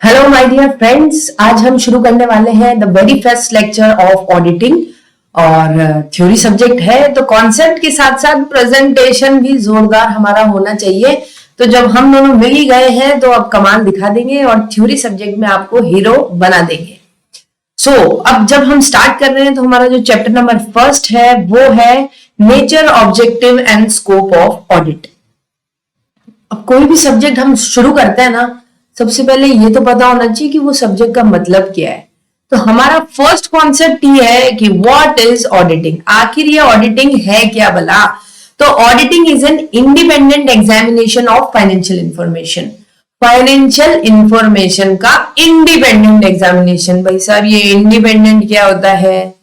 Hello my dear friends, आज हम शुरू करने वाले हैं the very first lecture of auditing. और थ्योरी सब्जेक्ट है तो कॉन्सेप्ट के साथ साथ प्रेजेंटेशन भी जोरदार हमारा होना चाहिए। तो जब हम दोनों मिल ही गए हैं तो अब कमाल दिखा देंगे और थ्योरी सब्जेक्ट में आपको हीरो बना देंगे। अब जब हम स्टार्ट कर रहे हैं तो हमारा जो चैप्टर नंबर फर्स्ट है वो है nature, objective and scope of audit. अब कोई भी सब्जेक्ट हम शुरू करते हैं ना, सबसे पहले ये तो पता होना चाहिए कि वो सब्जेक्ट का मतलब क्या है। तो हमारा फर्स्ट कॉन्सेप्ट ये है कि व्हाट इज ऑडिटिंग, आखिर ये ऑडिटिंग है क्या भला। तो auditing is an independent examination of financial information. Financial information का इंडिपेंडेंट एग्जामिनेशन। भाई साहब, ये इंडिपेंडेंट क्या होता है?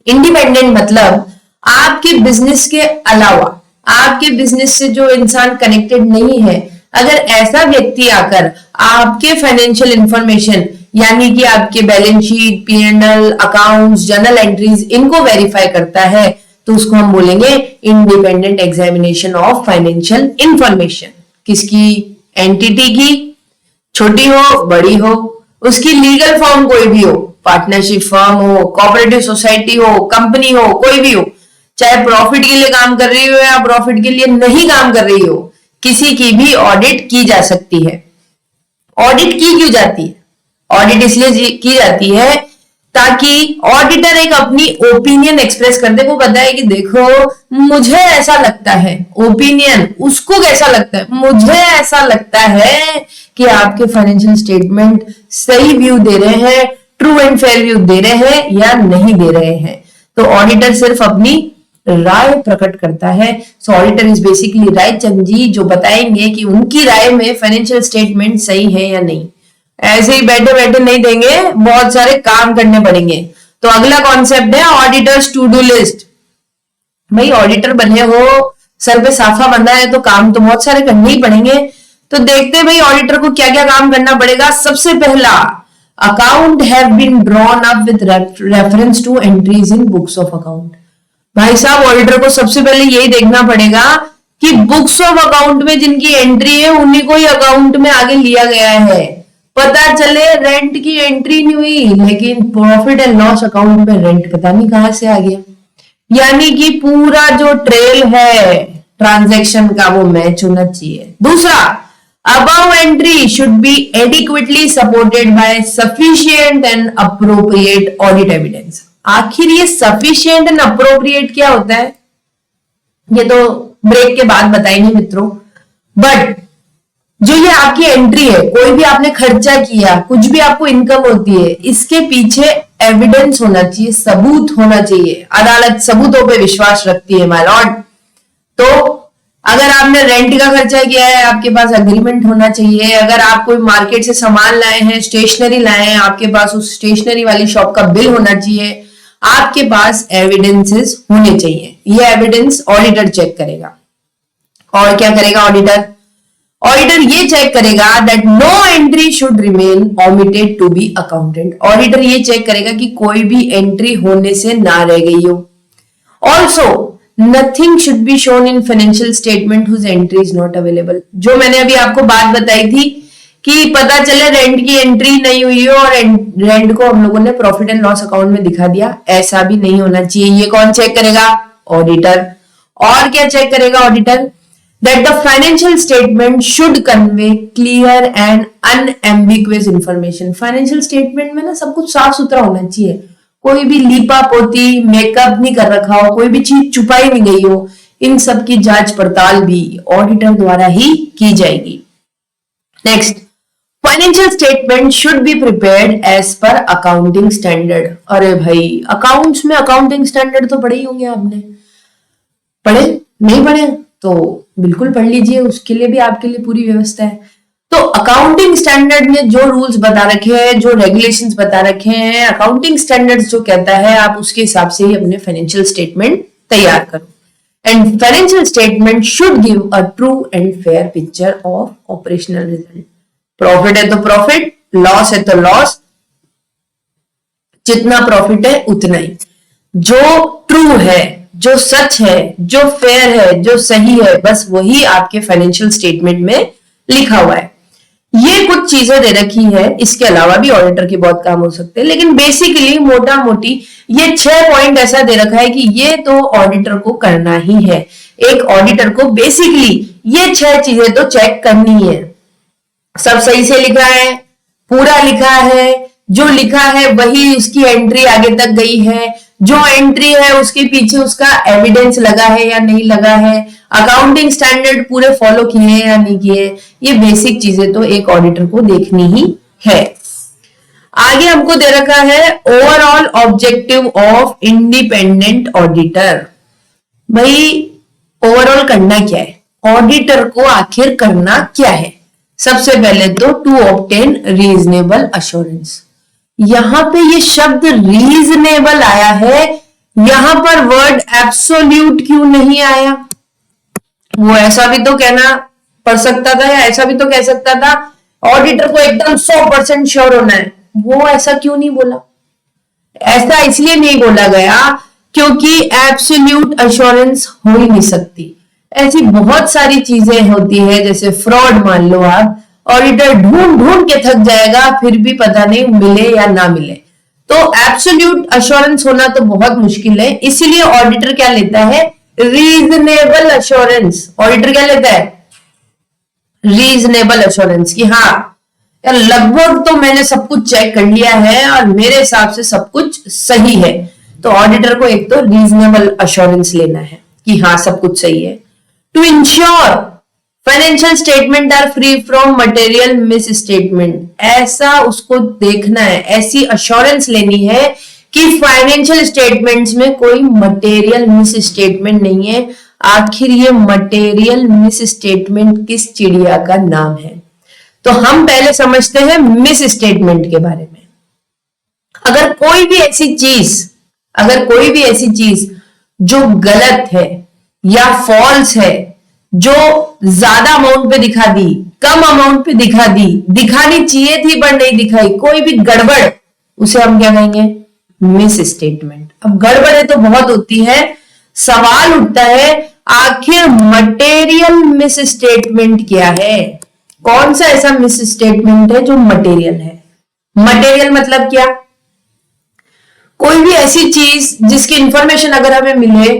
इंडिपेंडेंट मतलब आपके बिजनेस के अलावा, आपके बिजनेस से जो इंसान कनेक्टेड नहीं है, अगर ऐसा व्यक्ति आकर आपके फाइनेंशियल इंफॉर्मेशन यानी कि आपके balance sheet, P and L, accounts, journal entries, इनको वेरीफाई करता है तो उसको हम बोलेंगे independent examination of financial information. किसकी? एंटिटी की, छोटी हो बड़ी हो, उसकी लीगल फॉर्म कोई भी हो, पार्टनरशिप फर्म हो, कोऑपरेटिव सोसाइटी हो, कंपनी हो, कोई भी हो, चाहे प्रॉफिट के लिए काम कर रही हो या प्रॉफिट के लिए नहीं काम कर रही हो, किसी की भी ऑडिट की जा सकती है। ऑडिट की क्यों जाती है? ऑडिट इसलिए की जाती है ताकि ऑडिटर एक अपनी ओपिनियन एक्सप्रेस कर दे। वो बताए कि देखो मुझे ऐसा लगता है, ओपिनियन उसको कैसा लगता है, मुझे ऐसा लगता है कि आपके फाइनेंशियल स्टेटमेंट सही व्यू दे रहे हैं, ट्रू एंड फेयर व्यू दे रहे हैं या नहीं दे रहे हैं। तो ऑडिटर सिर्फ अपनी राय प्रकट करता है। सो ऑडिटर इज बेसिकली राय चंद जो बताएंगे कि उनकी राय में फाइनेंशियल स्टेटमेंट सही है या नहीं। ऐसे ही बैठे बैठे नहीं देंगे, बहुत सारे काम करने पड़ेंगे। तो अगला कॉन्सेप्ट है ऑडिटर्स टू डू लिस्ट। भाई ऑडिटर बने हो, सर पे साफा बंधा है तो काम तो बहुत सारे करने ही पड़ेंगे। तो देखते हैं भाई ऑडिटर को क्या क्या काम करना पड़ेगा। सबसे पहला, account have been drawn up with reference to entries in books of account. भाई साहब, ऑडिटर को सबसे पहले यही देखना पड़ेगा कि बुक्स ऑफ अकाउंट में जिनकी एंट्री है उन्हीं को ही अकाउंट में आगे लिया गया है। पता चले रेंट की एंट्री नहीं हुई लेकिन प्रॉफिट एंड लॉस अकाउंट में रेंट पता नहीं कहां से आ गया। यानी कि पूरा जो ट्रेल है ट्रांजैक्शन का वो मैच होना चाहिए। दूसरा, above entry should be adequately supported by sufficient and appropriate audit evidence। आखिर ये sufficient and appropriate क्या होता है ये तो ब्रेक के बाद बताएंगे मित्रों। बट जो ये आपकी एंट्री है, कोई भी आपने खर्चा किया, कुछ भी आपको इनकम होती है, इसके पीछे एविडेंस होना चाहिए, सबूत होना चाहिए। अदालत सबूतों पे विश्वास रखती है माय लॉर्ड। तो अगर आपने रेंट का खर्चा किया है, आपके पास एग्रीमेंट होना चाहिए। अगर आप कोई मार्केट से सामान लाए हैं, स्टेशनरी लाए हैं, आपके पास उस स्टेशनरी वाली शॉप का बिल होना चाहिए। आपके पास एविडेंसेस होने चाहिए। ये एविडेंस ऑडिटर चेक करेगा। और क्या करेगा ऑडिटर? ऑडिटर ये चेक करेगा that no entry should remain omitted to be accountant. Auditor ये चेक करेगा कि कोई भी एंट्री होने से ना रह गई हो। Also nothing should be shown in financial statement whose entry is not available. जो मैंने अभी आपको बात बताई थी कि पता चले रेंट की एंट्री नहीं हुई हो और रेंट को हम लोगों ने प्रॉफिट एंड लॉस अकाउंट में दिखा दिया, ऐसा भी नहीं होना चाहिए। ये कौन चेक करेगा? ऑडिटर। और क्या चेक करेगा auditor? That the financial statement should convey clear and unambiguous information। Financial statement में ना सब कुछ साफ सुथरा होना चाहिए। कोई भी लीपा पोती मेकअप नहीं कर रखा हो, कोई भी चीज छुपाई नहीं गई हो। इन सब की जांच पड़ताल भी ऑडिटर द्वारा ही की जाएगी। Next, financial statement should be prepared as per accounting standard. अरे भाई, अकाउंट्स में अकाउंटिंग स्टैंडर्ड तो पढ़े ही होंगे आपने। पढ़े? नहीं पढ़े तो बिल्कुल पढ़ लीजिए, उसके लिए भी आपके लिए पूरी व्यवस्था है। तो अकाउंटिंग स्टैंडर्ड में जो रूल्स बता रखे हैं, जो रेगुलेशंस बता रखे हैं, अकाउंटिंग स्टैंडर्ड्स जो कहता है आप उसके हिसाब से ही अपने फाइनेंशियल स्टेटमेंट तैयार करो। And financial statement should give a true and fair picture of operational result. Profit है तो प्रॉफिट, लॉस है तो लॉस, जितना प्रॉफिट है उतना ही। जो ट्रू है, जो सच है, जो फेयर है, जो सही है, बस वही आपके फाइनेंशियल स्टेटमेंट में लिखा हुआ है। ये कुछ चीजें दे रखी है, इसके अलावा भी ऑडिटर के बहुत काम हो सकते हैं, लेकिन बेसिकली मोटा मोटी ये 6 पॉइंट ऐसा दे रखा है कि ये तो ऑडिटर को करना ही है। एक ऑडिटर को बेसिकली ये 6 चीजें तो चेक करनी है। सब सही से लिखा है, पूरा लिखा है, जो लिखा है वही उसकी एंट्री आगे तक गई है, जो एंट्री है उसके पीछे उसका एविडेंस लगा है या नहीं लगा है, अकाउंटिंग स्टैंडर्ड पूरे फॉलो किए हैं या नहीं किए। ये बेसिक चीजें तो एक ऑडिटर को देखनी ही है। आगे हमको दे रखा है overall objective of independent auditor. भाई ओवरऑल करना क्या है, ऑडिटर को आखिर करना क्या है? सबसे पहले तो टू ऑब्टेन रीजनेबल अश्योरेंस। यहां पे ये शब्द रीजनेबल आया है, यहां पर वर्ड एब्सोल्यूट क्यों नहीं आया? वो ऐसा भी तो कहना पड़ सकता था, या ऐसा भी तो कह सकता था ऑडिटर को एकदम 100% श्योर होना है, वो ऐसा क्यों नहीं बोला? ऐसा इसलिए नहीं बोला गया क्योंकि एब्सोल्यूट अश्योरेंस हो ही नहीं सकती। ऐसी बहुत सारी चीजें होती है, जैसे फ्रॉड मान लो आप, ऑडिटर ढूंढ ढूंढ के थक जाएगा फिर भी पता नहीं मिले या ना मिले। तो एब्सोल्यूट अश्योरेंस होना तो बहुत मुश्किल है, इसीलिए ऑडिटर क्या लेता है? Reasonable assurance. ऑडिटर क्या लेता है? रीजनेबल अश्योरेंस कि हाँ यार लगभग तो मैंने सब कुछ चेक कर लिया है और मेरे हिसाब से सब कुछ सही है। तो ऑडिटर को एक तो रीजनेबल अश्योरेंस लेना है कि हाँ सब कुछ सही है। To ensure financial statement are free from material misstatement, ऐसा उसको देखना है, ऐसी अश्योरेंस लेनी है कि फाइनेंशियल स्टेटमेंट्स में कोई मटेरियल मिस स्टेटमेंट नहीं है। आखिर ये मटेरियल मिस स्टेटमेंट किस चिड़िया का नाम है? तो हम पहले समझते हैं मिस स्टेटमेंट के बारे में। अगर कोई भी ऐसी चीज जो गलत है या फॉल्स है, जो ज्यादा अमाउंट पे दिखा दी, कम अमाउंट पे दिखा दी, दिखानी चाहिए थी पर नहीं दिखाई, कोई भी गड़बड़, उसे हम क्या कहेंगे? Miss statement. अब गड़बड़ें तो बहुत होती है, सवाल उठता है आखिर मटेरियल मिस स्टेटमेंट क्या है? कौन सा ऐसा मिस स्टेटमेंट है जो मटेरियल है? मटेरियल मतलब क्या? कोई भी ऐसी चीज जिसकी इंफॉर्मेशन अगर हमें मिले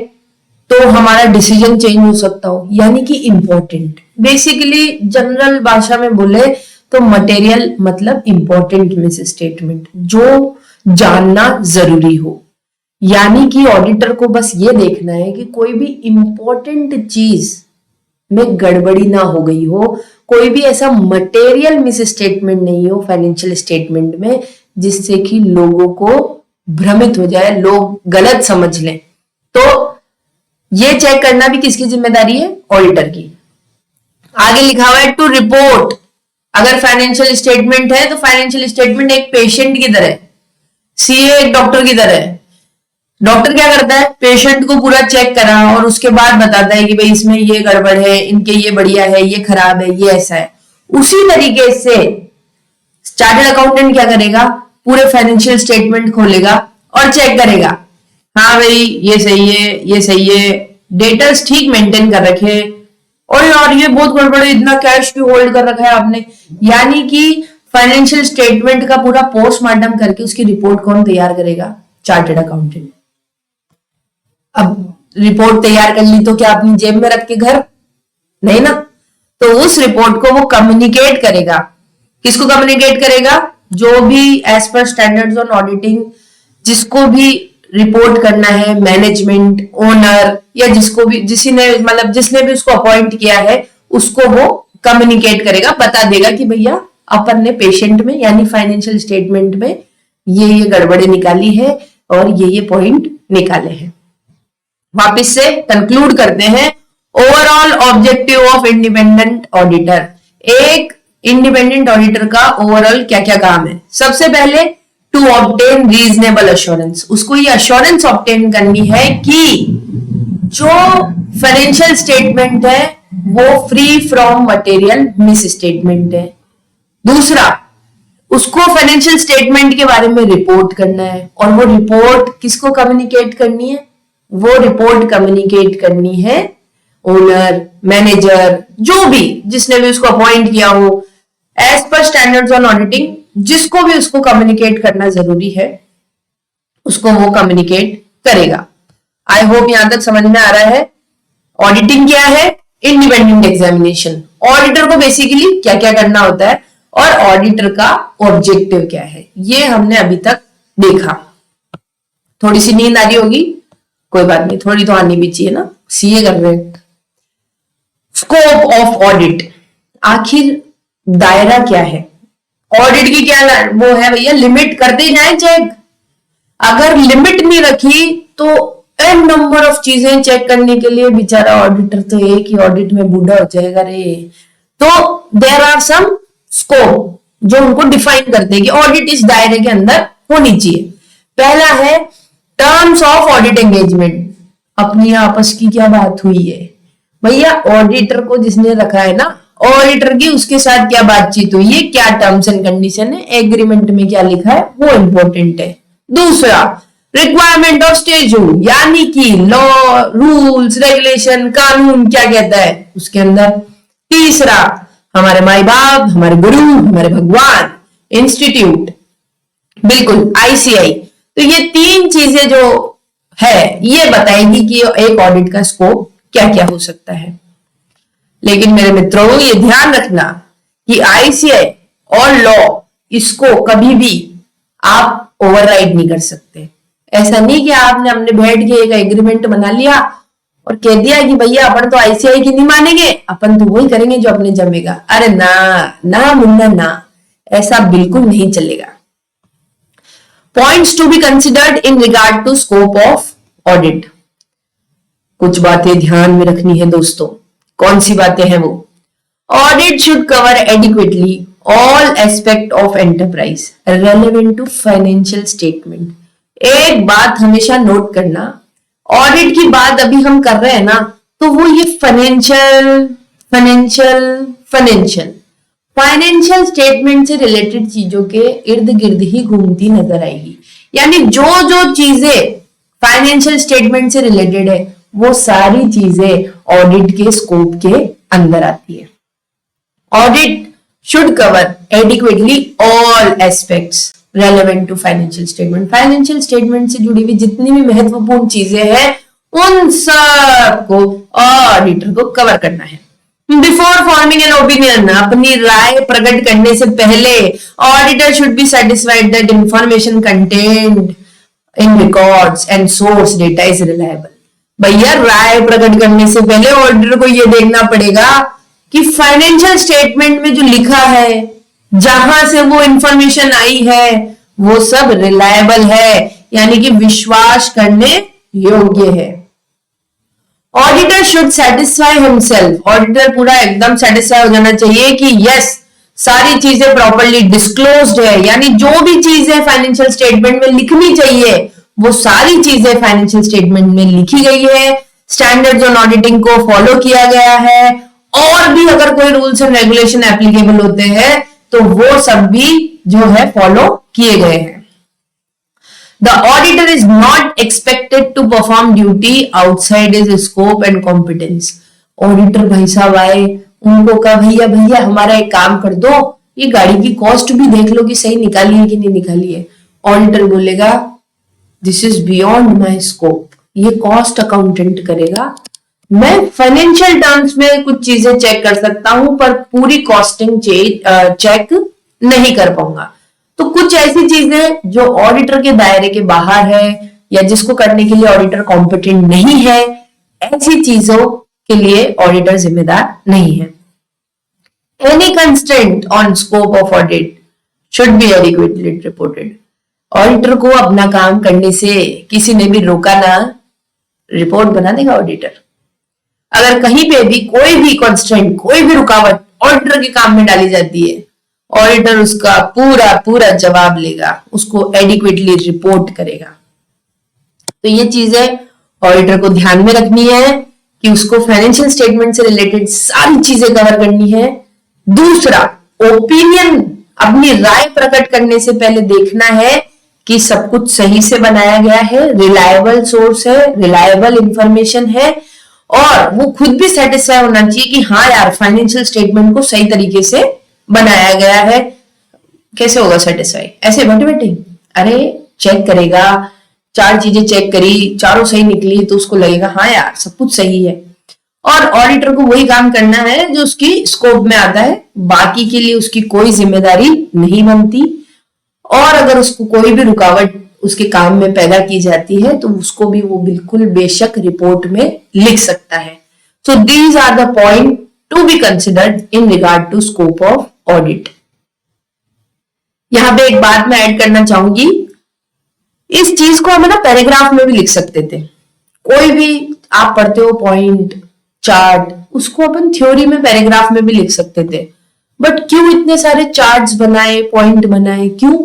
तो हमारा डिसीजन चेंज हो सकता हो, यानी कि इंपॉर्टेंट। बेसिकली जनरल भाषा में बोले तो मटेरियल मतलब इंपॉर्टेंट मिस स्टेटमेंट, जो जानना जरूरी हो। यानी कि ऑडिटर को बस ये देखना है कि कोई भी इंपॉर्टेंट चीज में गड़बड़ी ना हो गई हो, कोई भी ऐसा मटेरियल मिस स्टेटमेंट नहीं हो फाइनेंशियल स्टेटमेंट में जिससे कि लोगों को भ्रमित हो जाए, लोग गलत समझ लें। तो ये चेक करना भी किसकी जिम्मेदारी है? ऑडिटर की। आगे लिखा हुआ है टू रिपोर्ट। अगर फाइनेंशियल स्टेटमेंट है तो फाइनेंशियल स्टेटमेंट एक पेशेंट की तरह, सीए एक डॉक्टर की तरह है। डॉक्टर क्या करता है? पेशेंट को पूरा चेक करा और उसके बाद बताता है कि भाई इसमें ये गड़बड़ है, इनके ये बढ़िया है, ये खराब है, ये ऐसा है। उसी तरीके से चार्टर्ड अकाउंटेंट क्या करेगा? पूरे फाइनेंशियल स्टेटमेंट खोलेगा और चेक करेगा, हाँ भाई ये सही है, ये सही है, डेटर्स ठीक मेंटेन कर रखे, और यार ये बहुत गड़बड़ है, इतना कैश क्यों होल्ड कर रखा है आपने। यानी कि फाइनेंशियल स्टेटमेंट का पूरा पोस्टमार्टम करके उसकी रिपोर्ट कौन तैयार करेगा? Chartered accountant. अब रिपोर्ट तैयार कर ली तो क्या अपनी जेब में रख के घर? नहीं ना। तो उस रिपोर्ट को वो कम्युनिकेट करेगा। किसको कम्युनिकेट करेगा? जो भी as per standards on auditing जिसको भी रिपोर्ट करना है, मैनेजमेंट, ओनर, या जिसको भी जिसने भी उसको अपॉइंट किया है, उसको वो कम्युनिकेट करेगा, बता देगा कि भैया अपन ने पेशेंट में यानी फाइनेंशियल स्टेटमेंट में ये गड़बड़े निकाली है और ये पॉइंट निकाले हैं। वापिस से कंक्लूड करते हैं। Overall objective of independent auditor. एक इंडिपेंडेंट ऑडिटर का ओवरऑल क्या क्या काम है? सबसे पहले टू ऑब्टेन रीजनेबल अश्योरेंस। उसको ये अश्योरेंस ऑब्टेन करनी है कि जो फाइनेंशियल स्टेटमेंट है वो free from material miss statement है। दूसरा, उसको फाइनेंशियल स्टेटमेंट के बारे में रिपोर्ट करना है, और वो रिपोर्ट किसको कम्युनिकेट करनी है? वो रिपोर्ट कम्युनिकेट करनी है ओनर, मैनेजर, जो भी जिसने भी उसको अपॉइंट किया हो, as per standards on auditing, जिसको भी उसको कम्युनिकेट करना जरूरी है उसको वो कम्युनिकेट करेगा। आई होप यहां तक समझ में आ रहा है। ऑडिटिंग क्या है? Independent examination. ऑडिटर को बेसिकली क्या क्या करना होता है और ऑडिटर का ऑब्जेक्टिव क्या है, ये हमने अभी तक देखा। थोड़ी सी नींद आ रही होगी, कोई बात नहीं, थोड़ी तो आनी भी चाहिए ना, सीए कर रहे हैं। स्कोप ऑफ ऑडिट, आखिर दायरा क्या है ऑडिट की? क्या वो है भैया, लिमिट करते जाए चेक। अगर लिमिट नहीं रखी तो एन नंबर ऑफ चीजें चेक करने के लिए बेचारा ऑडिटर तो एक ही ऑडिट में बूढ़ा हो जाएगा रे। तो देयर आर सम स्कोप जो उनको डिफाइन करते हैं कि ऑडिट इस दायरे के अंदर होनी चाहिए। पहला है टर्म्स ऑफ ऑडिट एंगेजमेंट, अपनी आपस की क्या बात हुई है भैया, ऑडिटर को जिसने रखा है ना, ऑडिटर की उसके साथ क्या बातचीत हुई है, क्या टर्म्स एंड कंडीशन है, एग्रीमेंट में क्या लिखा है, वो इंपॉर्टेंट है। दूसरा रिक्वायरमेंट ऑफ स्टेज रूल, यानी कि लॉ, रूल्स, रेगुलेशन, कानून क्या कहता है उसके अंदर। तीसरा हमारे माई बाप, हमारे गुरु, हमारे भगवान, इंस्टीट्यूट, बिल्कुल आईसीआई। तो ये तीन चीजें जो है ये बताएगी कि एक ऑडिट का स्कोप क्या क्या हो सकता है। लेकिन मेरे मित्रों ये ध्यान रखना कि आईसीआई और लॉ इसको कभी भी आप ओवरराइड नहीं कर सकते। ऐसा नहीं कि आपने हमने बैठ के एक एग्रीमेंट बना लिया और कह दिया कि भैया अपन तो आईसीआई की नहीं मानेंगे, अपन तो वही करेंगे जो अपने जमेगा। अरे ना ना मुन्ना ना, ऐसा बिल्कुल नहीं चलेगा। Points to be considered in regard to scope of audit, कुछ बातें ध्यान में रखनी है दोस्तों। कौन सी बातें हैं वो? Audit should cover adequately all aspect of enterprise relevant to financial statement. एक बात हमेशा नोट करना, ऑडिट की बात अभी हम कर रहे हैं ना, तो वो ये फाइनेंशियल स्टेटमेंट से रिलेटेड चीजों के इर्द गिर्द ही घूमती नजर आएगी। यानी जो जो चीजें फाइनेंशियल स्टेटमेंट से रिलेटेड है वो सारी चीजें ऑडिट के स्कोप के अंदर आती है। Audit should cover adequately all aspects relevant to financial statement. Financial statement से जुड़ी हुई जितनी भी महत्वपूर्ण चीजें हैं उन सबको ऑडिटर को कवर करना है। बिफोर फॉर्मिंग एन ओपिनियन, अपनी राय प्रकट करने से पहले auditor should be satisfied that information content in records and source data is reliable. भैया राय प्रकट करने से पहले ऑडिटर को यह देखना पड़ेगा कि फाइनेंशियल स्टेटमेंट में जो लिखा है, जहां से वो इंफॉर्मेशन आई है, वो सब रिलायबल है, यानी कि विश्वास करने योग्य है। Auditor should satisfy himself, auditor पूरा एकदम सेटिस्फाई हो जाना चाहिए कि यस सारी चीजें प्रॉपर्ली डिस्क्लोज्ड है, यानी जो भी चीजें फाइनेंशियल स्टेटमेंट में लिखनी चाहिए वो सारी चीजें फाइनेंशियल स्टेटमेंट में लिखी गई है, स्टैंडर्ड्स ऑन ऑडिटिंग को फॉलो किया गया है, और भी अगर कोई रूल्स एंड रेगुलेशन एप्लीकेबल होते हैं तो वो सब भी जो है फॉलो किए गए हैं। The auditor is not expected to perform duty outside his scope and competence. Auditor भाई साहब आए, उनको कहा भैया भैया हमारा एक काम कर दो, ये गाड़ी की कॉस्ट भी देख लो कि सही निकाली है कि नहीं निकाली है। ऑडिटर बोलेगा this is beyond my scope, ये कॉस्ट अकाउंटेंट करेगा, मैं फाइनेंशियल टर्म्स में कुछ चीजें चेक कर सकता हूं पर पूरी कॉस्टिंग चेक नहीं कर पाऊंगा। तो कुछ ऐसी चीजें जो ऑडिटर के दायरे के बाहर है या जिसको करने के लिए ऑडिटर कॉम्पिटेंट नहीं है, ऐसी चीजों के लिए ऑडिटर जिम्मेदार नहीं है। Any constraint on scope of audit should be adequately reported. Auditor को अपना काम करने से किसी ने भी रोका ना, रिपोर्ट बना देगा ऑडिटर। अगर कहीं पे भी कोई भी कंस्ट्रेंट, कोई भी रुकावट ऑडिटर के काम में डाली जाती है, ऑडिटर उसका पूरा पूरा जवाब लेगा, उसको एडिक्वेटली रिपोर्ट करेगा। तो ये चीजें ऑडिटर को ध्यान में रखनी है कि उसको फाइनेंशियल स्टेटमेंट से रिलेटेड सारी चीजें कवर करनी है। दूसरा, ओपिनियन, अपनी राय प्रकट करने से पहले देखना है कि सब कुछ सही से बनाया गया है, रिलायबल सोर्स है, रिलायबल इंफॉर्मेशन है, और वो खुद भी सेटिस्फाई होना चाहिए कि हाँ यार फाइनेंशियल स्टेटमेंट को सही तरीके से बनाया गया है, कैसे होगा सेटिस्फाई? ऐसे मोटिवेटिंग? अरे चेक करेगा, 4 चीजें चेक करी, चारों सही निकली तो उसको लगेगा हाँ यार सब कुछ सही है। और ऑडिटर को वही काम करना है जो उसकी स्कोप में आता है, बाकी के लिए उसकी कोई जिम्मेदारी नहीं बनती। और अगर उसको कोई भी रुकावट उसके काम में पैदा की जाती है तो उसको भी वो बिल्कुल बेशक रिपोर्ट में लिख सकता है। So these are the point to be considered in regard to scope of audit. यहां पे एक बात मैं ऐड करना चाहूंगी, इस चीज को हम ना पैराग्राफ में भी लिख सकते थे। कोई भी आप पढ़ते हो पॉइंट चार्ट, उसको अपन थ्योरी में पैराग्राफ में भी लिख सकते थे, बट क्यों इतने सारे चार्ट्स बनाए, पॉइंट बनाए, क्यों?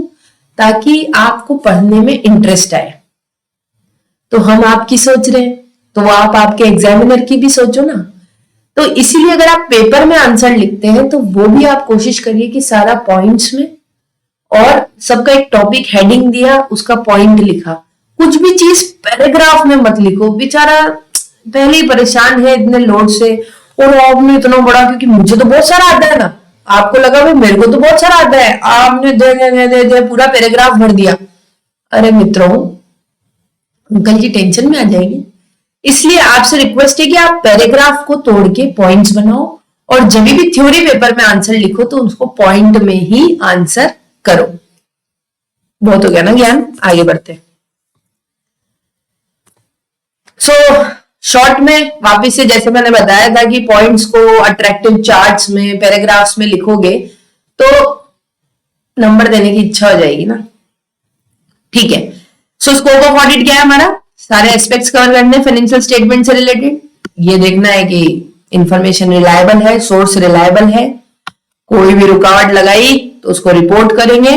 ताकि आपको पढ़ने में इंटरेस्ट आए। तो हम आपकी सोच रहे हैं तो आप आपके एग्जामिनर की भी सोचो ना। तो इसीलिए अगर आप पेपर में आंसर लिखते हैं तो वो भी आप कोशिश करिए कि सारा पॉइंट्स में, और सबका एक टॉपिक हेडिंग दिया, उसका पॉइंट लिखा। कुछ भी चीज पैराग्राफ में मत लिखो, बेचारा पहले ही परेशान है इतने लोड से, और आपने इतना बड़ा, क्योंकि मुझे तो बहुत सारा आता है ना, आपको लगा भाई मेरे को तो बहुत सारा आता है, आपने दे दे दे दे, दे पूरा पैराग्राफ भर दिया। अरे मित्रों, अंकल जी टेंशन में आ जाएंगे। इसलिए आपसे रिक्वेस्ट है कि आप पैराग्राफ को तोड़ के पॉइंट्स बनाओ, और जब भी थ्योरी पेपर में आंसर लिखो तो उसको पॉइंट में ही आंसर करो। बहुत हो गया ना ज्ञान, आगे बढ़ते। सो शॉर्ट में वापिस से जैसे मैंने बताया था कि पॉइंट्स को अट्रैक्टिव चार्ट्स में, पैराग्राफ्स में लिखोगे तो नंबर देने की इच्छा हो जाएगी ना। ठीक है। सो स्कोप ऑफ ऑडिट क्या है हमारा? सारे एस्पेक्ट्स कवर करने फाइनेंशियल स्टेटमेंट से रिलेटेड। ये देखना है कि इंफॉर्मेशन रिलायबल है, सोर्स रिलायबल है, कोई भी रुकावट लगाई तो उसको रिपोर्ट करेंगे।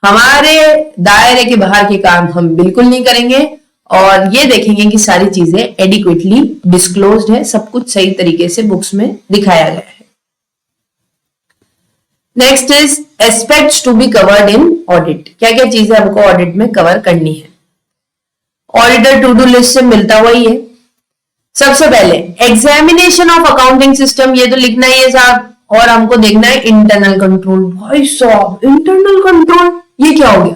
हमारे दायरे के बाहर के काम हम बिल्कुल नहीं करेंगे, और ये देखेंगे कि सारी चीजें एडिक्वेटली डिस्क्लोज्ड है, सब कुछ सही तरीके से बुक्स में दिखाया गया है। Next is aspects to be covered in audit. क्या क्या चीजें हमको ऑडिट में कवर करनी है? ऑडिटर टू डू लिस्ट से मिलता हुआ ही है। सबसे पहले एग्जामिनेशन ऑफ अकाउंटिंग सिस्टम, ये तो लिखना ही है साहब, और हमको देखना है इंटरनल कंट्रोल। भाई साहब इंटरनल कंट्रोल, ये क्या हो गया?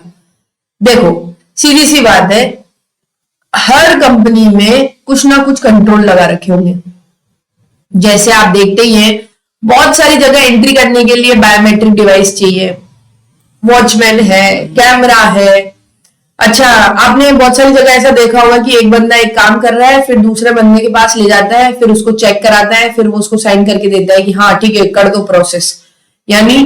देखो सीधी सी बात है, हर कंपनी में कुछ ना कुछ कंट्रोल लगा रखे होंगे। जैसे आप देखते ही हैं, बहुत सारी जगह एंट्री करने के लिए बायोमेट्रिक डिवाइस चाहिए, वॉचमैन है, कैमरा है। अच्छा, आपने बहुत सारी जगह ऐसा देखा होगा कि एक बंदा एक काम कर रहा है, फिर दूसरे बंदे के पास ले जाता है, फिर उसको चेक कराता है, फिर वो उसको साइन करके देता है कि हाँ ठीक है कर दो प्रोसेस। यानी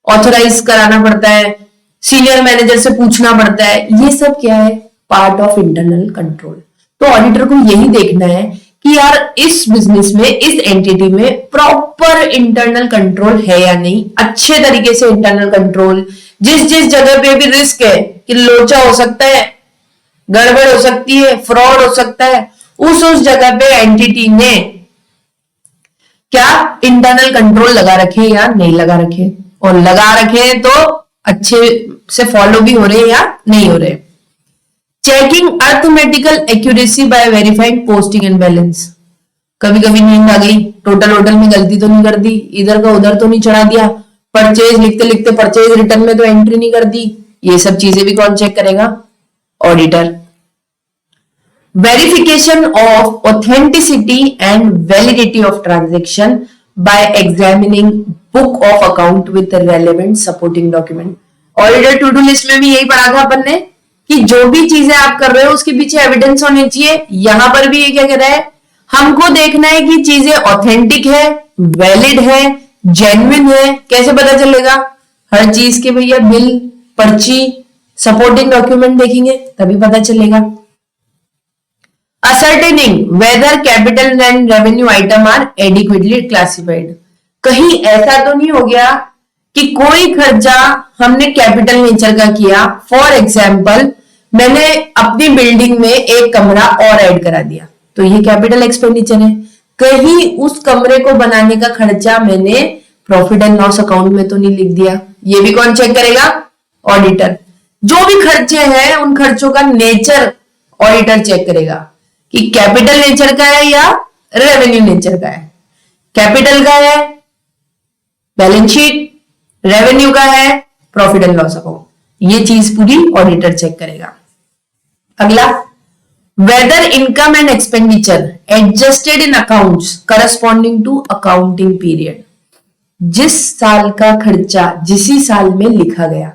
ऑथराइज कराना पड़ता है, सीनियर मैनेजर से पूछना पड़ता है। ये सब क्या है? Part of internal control. तो ऑडिटर को यही देखना है कि यार इस बिजनेस में, इस एंटिटी में प्रॉपर इंटरनल कंट्रोल है या नहीं, अच्छे तरीके से इंटरनल कंट्रोल। जिस जिस जगह पे भी रिस्क है कि लोचा हो सकता है, गड़बड़ हो सकती है, फ्रॉड हो सकता है, उस जगह पे एंटिटी ने क्या इंटरनल कंट्रोल लगा रखे या नहीं लगा रखे, और लगा रखे तो अच्छे से फॉलो भी हो रहे या नहीं हो रहे। Checking arithmetical accuracy by verifying posting and balance. कभी कभी नींद आ गई, टोटल वोटल में गलती तो नहीं कर दी, इधर का उधर तो नहीं चढ़ा दिया, परचेज लिखते लिखते परचेज रिटर्न में तो एंट्री नहीं कर दी। ये सब चीजें भी कौन चेक करेगा? Auditor. Verification of authenticity and validity of transaction by examining book of account with relevant supporting document. Auditor to do list में भी यही पढ़ा था अपन ने कि जो भी चीजें आप कर रहे हो उसके पीछे एविडेंस होनी चाहिए। यहां पर भी ये क्या कह रहा है? हमको देखना है कि चीजें ऑथेंटिक है, वैलिड है, जेन्युइन है। कैसे पता चलेगा? हर चीज के भैया बिल, पर्ची, सपोर्टिंग डॉक्यूमेंट देखेंगे तभी पता चलेगा। ascertaining whether capital and revenue item are adequately classified। कहीं ऐसा तो नहीं हो गया कि कोई खर्चा हमने कैपिटल नेचर का किया, फॉर एग्जाम्पल मैंने अपनी बिल्डिंग में एक कमरा और ऐड करा दिया तो ये कैपिटल एक्सपेंडिचर है। कहीं उस कमरे को बनाने का खर्चा मैंने प्रॉफिट एंड लॉस अकाउंट में तो नहीं लिख दिया। ये भी कौन चेक करेगा? ऑडिटर। जो भी खर्चे हैं उन खर्चों का नेचर ऑडिटर चेक करेगा कि कैपिटल नेचर का है या रेवेन्यू नेचर का है। कैपिटल का है बैलेंस शीट, रेवेन्यू का है, प्रॉफिट एंड लॉस अकाउंट, ये चीज पूरी ऑडिटर चेक करेगा। अगला, whether income and expenditure adjusted in accounts corresponding to accounting period, जिस साल का खर्चा जिसी साल में लिखा गया,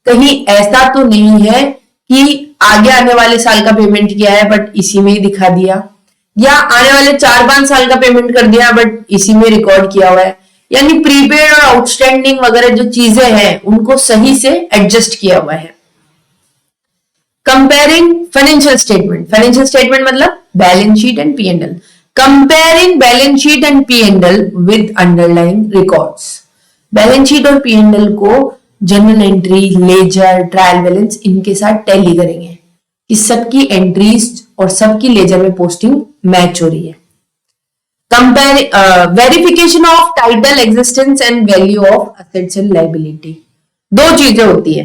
कहीं ऐसा तो नहीं है कि आगे आने वाले साल का पेमेंट किया है बट इसी में ही दिखा दिया, या आने वाले 4-5 साल का पेमेंट कर दिया बट इसी में रिकॉर्ड किया हुआ है, यानी प्रीपेड और आउटस्टैंडिंग वगैरह जो चीजें हैं उनको सही से एडजस्ट किया हुआ है। कंपेयरिंग फाइनेंशियल स्टेटमेंट मतलब balance sheet and P and L, comparing balance sheet and P and L with underlying records, balance sheet और पी एंड एल को journal entry, ledger, trial balance इनके साथ टैली करेंगे कि सबकी एंट्रीज और सबकी लेजर में पोस्टिंग मैच हो रही है। Compare verification of title existence and value of assets and liability, दो चीजें होती है।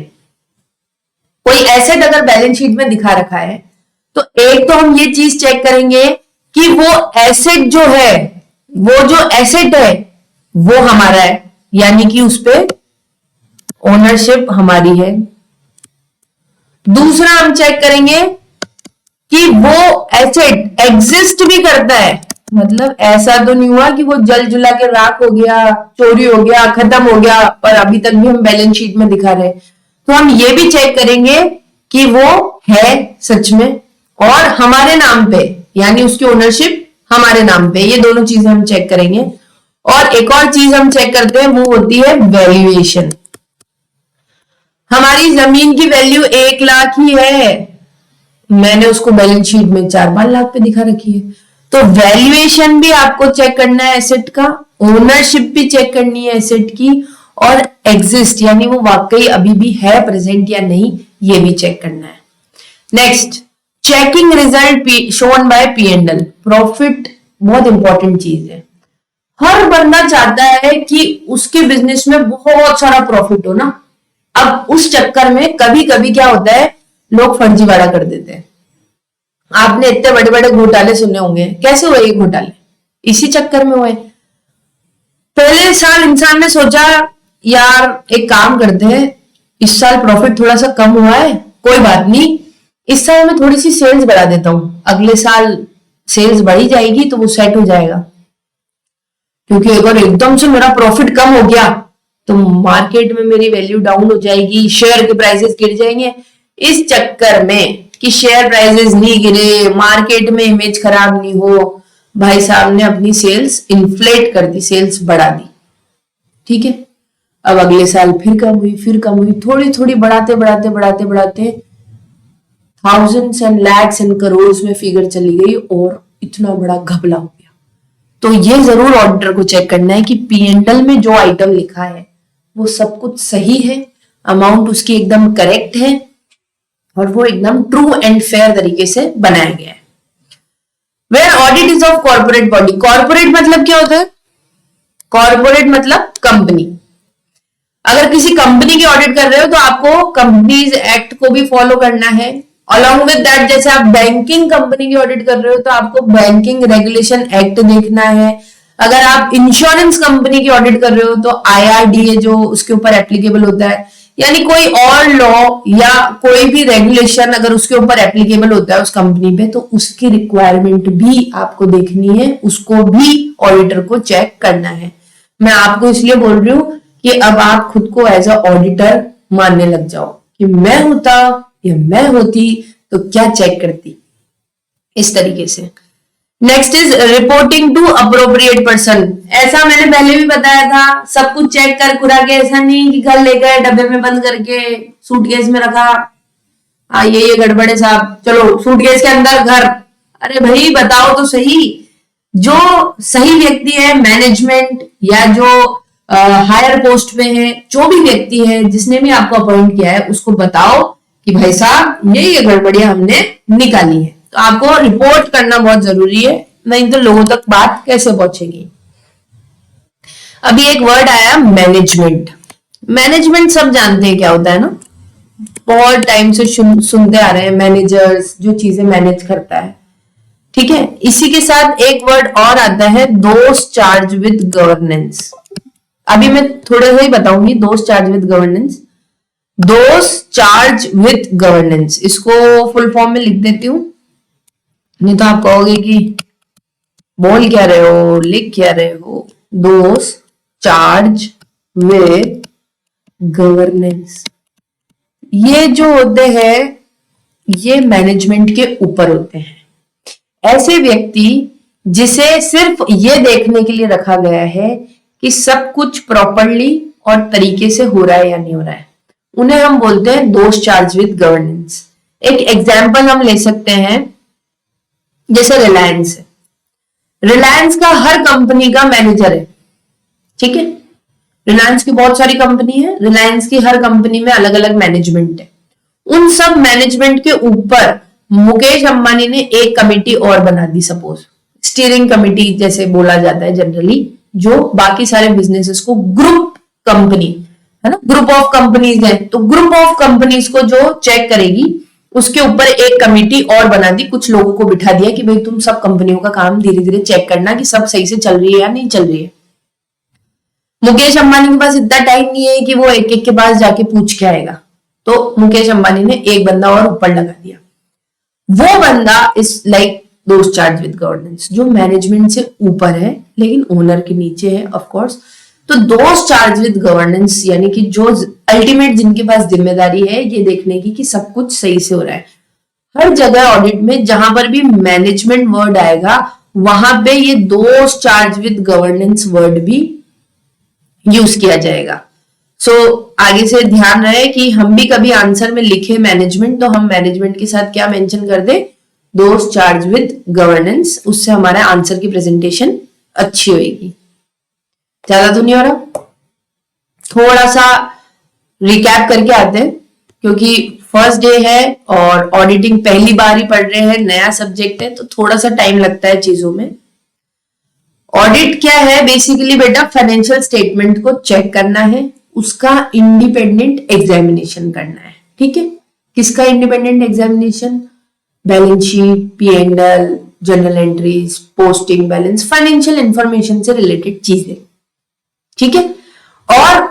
कोई एसेट अगर बैलेंस शीट में दिखा रखा है तो एक तो हम ये चीज चेक करेंगे कि वो एसेट जो है, वो जो एसेट है वो हमारा है, यानी कि उस पे ओनरशिप हमारी है। दूसरा हम चेक करेंगे कि वो एसेट एग्जिस्ट भी करता है, मतलब ऐसा तो नहीं हुआ कि वो जल जुला के राख हो गया, चोरी हो गया, खत्म हो गया, पर अभी तक भी हम बैलेंस शीट में दिखा रहे। तो हम ये भी चेक करेंगे कि वो है सच में और हमारे नाम पे, यानी उसकी ओनरशिप हमारे नाम पे, ये दोनों चीजें हम चेक करेंगे। और एक और चीज हम चेक करते हैं वो होती है वैल्यूएशन। हमारी जमीन की वैल्यू 1 लाख ही है, मैंने उसको बैलेंस शीट में 4-5 लाख पे दिखा रखी है, तो वैल्यूएशन भी आपको चेक करना है एसेट का, ओनरशिप भी चेक करनी है एसेट की, और एग्जिस्ट यानी वो वाकई अभी भी है प्रेजेंट या नहीं, ये भी चेक करना है। Next, checking result shown by P and L, profit बहुत इंपॉर्टेंट चीज है। हर बंदा चाहता है कि उसके बिजनेस में बहुत सारा प्रॉफिट हो ना। अब उस चक्कर में कभी कभी क्या होता है, लोग फर्जीवाड़ा कर देते हैं। आपने इतने बड़े बड़े घोटाले सुने होंगे, कैसे हुए ये घोटाले? इसी चक्कर में हुए। पहले साल इंसान ने सोचा यार एक काम करते हैं, इस साल प्रॉफिट थोड़ा सा कम हुआ है, कोई बात नहीं, इस साल मैं थोड़ी सी सेल्स बढ़ा देता हूं, अगले साल सेल्स बढ़ी जाएगी तो वो सेट हो जाएगा। क्योंकि अगर एकदम से मेरा प्रॉफिट कम हो गया तो मार्केट में मेरी वैल्यू डाउन हो जाएगी, शेयर के प्राइसेस गिर जाएंगे। इस चक्कर में कि शेयर प्राइसेस नहीं गिरे, मार्केट में इमेज खराब नहीं हो, भाई साहब ने अपनी सेल्स इन्फ्लेट कर दी, सेल्स बढ़ा दी। ठीक है, अब अगले साल फिर कम हुई, फिर कम हुई, थोड़ी थोड़ी बढ़ाते बढ़ाते बढ़ाते बढ़ाते thousands and lakhs and crore में फिगर चली गई और इतना बड़ा घपला हो गया। तो ये जरूर ऑडिटर को चेक करना है कि पीएनएल में जो आइटम लिखा है वो सब कुछ सही है, अमाउंट उसकी एकदम करेक्ट है और वो एकदम ट्रू एंड फेयर तरीके से बनाया गया है। Where audit is of corporate body, corporate मतलब क्या होता है? कॉर्पोरेट मतलब कंपनी। अगर किसी कंपनी की ऑडिट कर रहे हो तो आपको कंपनीज एक्ट को भी फॉलो करना है। अलॉन्ग विद दैट, जैसे आप बैंकिंग कंपनी की ऑडिट कर रहे हो तो आपको बैंकिंग रेगुलेशन एक्ट देखना है। अगर आप इंश्योरेंस कंपनी की ऑडिट कर रहे हो तो IRDA जो उसके ऊपर एप्लीकेबल होता है, यानी कोई और लॉ या कोई भी रेगुलेशन अगर उसके ऊपर एप्लीकेबल होता है उस कंपनी पे, तो उसकी रिक्वायरमेंट भी आपको देखनी है, उसको भी ऑडिटर को चेक करना है। मैं आपको इसलिए बोल रही हूँ कि अब आप खुद को एज अ ऑडिटर मानने लग जाओ कि मैं होता या मैं होती तो क्या चेक करती, इस तरीके से। Next is reporting to appropriate person. ऐसा मैंने पहले भी बताया था, सब कुछ चेक कर खुरा के, ऐसा नहीं कि घर ले गए डब्बे में बंद करके सूटकेस में रखा, ये गड़बड़े साहब, चलो सूटकेस के अंदर घर। अरे भाई बताओ तो सही, जो सही व्यक्ति है मैनेजमेंट या जो हायर पोस्ट पे है, जो भी व्यक्ति है जिसने भी आपको अपॉइंट किया है, उसको बताओ कि भाई साहब ये गड़बड़ियां हमने निकाली है। तो आपको रिपोर्ट करना बहुत जरूरी है, नहीं तो लोगों तक बात कैसे पहुंचेगी। अभी एक वर्ड आया मैनेजमेंट। मैनेजमेंट सब जानते हैं क्या होता है ना, बहुत टाइम से सुनते आ रहे हैं, मैनेजर्स जो चीजें मैनेज करता है। ठीक है, इसी के साथ एक वर्ड और आता है, दोस चार्ज विद गवर्नेंस। अभी मैं थोड़े से ही बताऊंगी those charged with governance. Those charged with governance, इसको फुल फॉर्म में लिख देती हूं, नहीं तो आप कहोगे कि बोल क्या रहे हो, लिख क्या रहे हो। दोस चार्ज विद गवर्नेंस, ये जो होते हैं ये मैनेजमेंट के ऊपर होते हैं। ऐसे व्यक्ति जिसे सिर्फ ये देखने के लिए रखा गया है कि सब कुछ प्रॉपरली और तरीके से हो रहा है या नहीं हो रहा है, उन्हें हम बोलते हैं दोस चार्ज विद गवर्नेंस। एक एग्जाम्पल हम ले सकते हैं, जैसे रिलायंस है। रिलायंस का हर कंपनी का मैनेजर है, ठीक है। रिलायंस की बहुत सारी कंपनी है, रिलायंस की हर कंपनी में अलग अलग मैनेजमेंट है। उन सब मैनेजमेंट के ऊपर मुकेश अंबानी ने एक कमेटी और बना दी, सपोज स्टीयरिंग कमेटी जैसे बोला जाता है जनरली, जो बाकी सारे बिजनेसेस को, ग्रुप कंपनी है ना, ग्रुप ऑफ कंपनीज है, तो ग्रुप ऑफ कंपनीज को जो चेक करेगी उसके ऊपर एक कमेटी और बना दी, कुछ लोगों को बिठा दिया कि भाई तुम सब कंपनियों का काम धीरे धीरे चेक करना कि सब सही से चल रही है या नहीं चल रही है। मुकेश अंबानी के पास इतना टाइम नहीं है कि वो एक एक के पास जाके पूछ के आएगा, तो मुकेश अंबानी ने एक बंदा और ऊपर लगा दिया। वो बंदा is like those charged with governance, जो मैनेजमेंट से ऊपर है लेकिन ओनर के नीचे है ऑफ कोर्स। तो दोस चार्ज विद गवर्नेंस यानी कि जो अल्टीमेट जिनके पास जिम्मेदारी है ये देखने की कि सब कुछ सही से हो रहा है। हर जगह ऑडिट में जहां पर भी मैनेजमेंट वर्ड आएगा वहां पे ये दोस चार्ज विद गवर्नेंस वर्ड भी यूज किया जाएगा। सो आगे से ध्यान रहे कि हम भी कभी आंसर में लिखे मैनेजमेंट तो हम मैनेजमेंट के साथ क्या मेंशन कर दे, दोस चार्ज विद गवर्नेंस, उससे हमारा आंसर की प्रेजेंटेशन अच्छी होगी। ज्यादा तो नहीं हो रहा, थोड़ा सा रिकैप करके आते हैं क्योंकि फर्स्ट डे है और ऑडिटिंग पहली बार ही पढ़ रहे हैं, नया सब्जेक्ट है तो थोड़ा सा टाइम लगता है चीजों में। ऑडिट क्या है बेसिकली बेटा, फाइनेंशियल स्टेटमेंट को चेक करना है, उसका इंडिपेंडेंट एग्जामिनेशन करना है, ठीक है। किसका independent examination, balance sheet, P&L, journal entries, posting balance, financial information से रिलेटेड चीजें, ठीक है। और